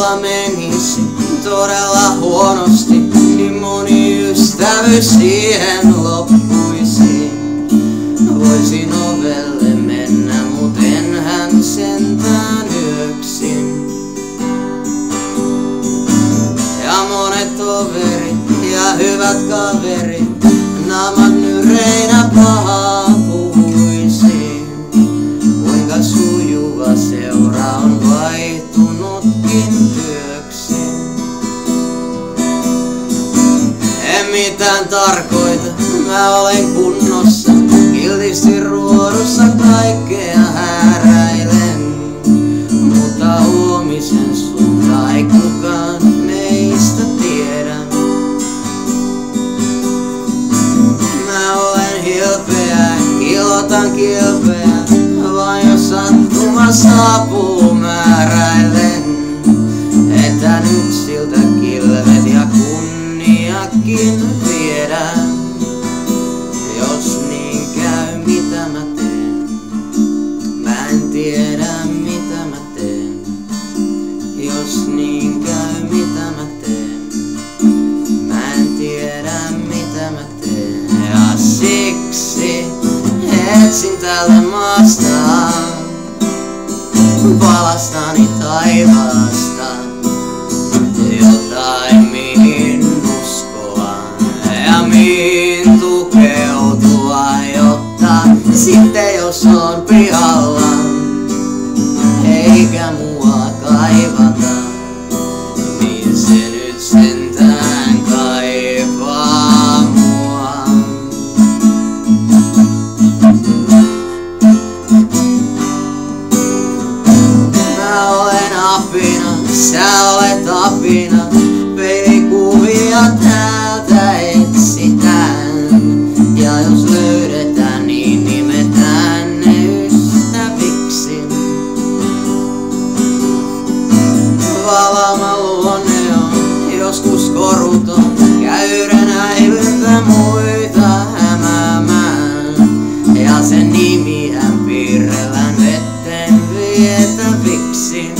mulla menisi todella huonosti, niin moni ystävyys siihen loppuisi. Voisin ovelle mennä, mut enhän sentään yksin. Ja monet toverit ja hyvät kaverit, naamat nyreinä pahaa puhuisi. Kuinka sujuva seura on vaihtunutkin työksi. En mitään tarkoita, mä olen kunnossa, kiltisti ruodussa kaikkea hääräilen. Mutta huomisen suunta ei kukaan meistä tiedä. Mä olen hilpeä, kilotan kilpeä, vaan jos sattuma saapuu määräilen, että nyt siltä kilvet ja kunniakin viedään. Jos niin käy, mitä mä teen? Mä en tiedä, mitä mä teen. Jos niin käy, mitä mä teen? Mä en tiedä, mitä mä teen. Ja siksi etsin täältä maasta valastani taivaasta jotain mihin uskoa ja mihin tukeutua, jotta sitten jos on pihalla eikä mua kaivata, niin se nyt sentään kaipaa mua. Mä olen apina, sä olet apina, pelikuvia täältä etsitään. Ja jos löydetään, niin nimetään ne ystäviksi. Valama luonne on joskus koruton, käyrän häivyltä muita hämäämään. Ja sen nimihän piirrellään vetten vietäviksi.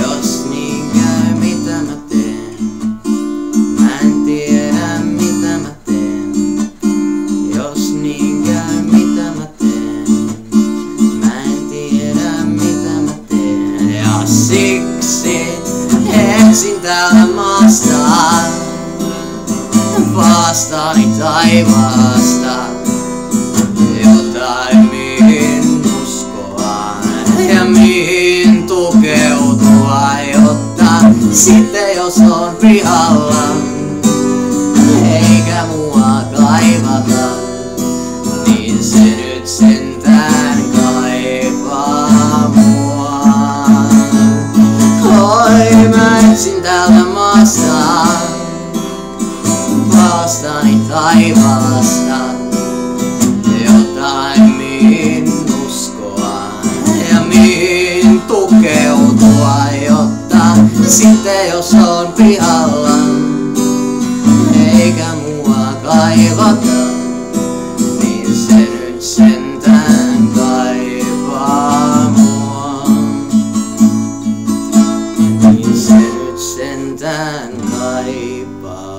Jos niin käy, mitä mä teen? Mä en tiedä, mitä mä teen. Jos niin käy, mitä mä teen? Mä en tiedä, mitä mä teen. Ja siksi etsin täältä maasta vaastani taivaasta jotain mihin uskoa ja mihin tukeutua, jotta sitten jos on pihalla eikä mua kaivata, niin se nyt sentään kaipaa mua. Oi, mä etsin täältä maasta vaastani taivaasta jotain mihin uskoa ja mihin tukeutua, jotta sitten jos on pihalla eikä mua kaivata, niin se nyt sentään kaipaa mua. Niin se nyt sentään kaipaa.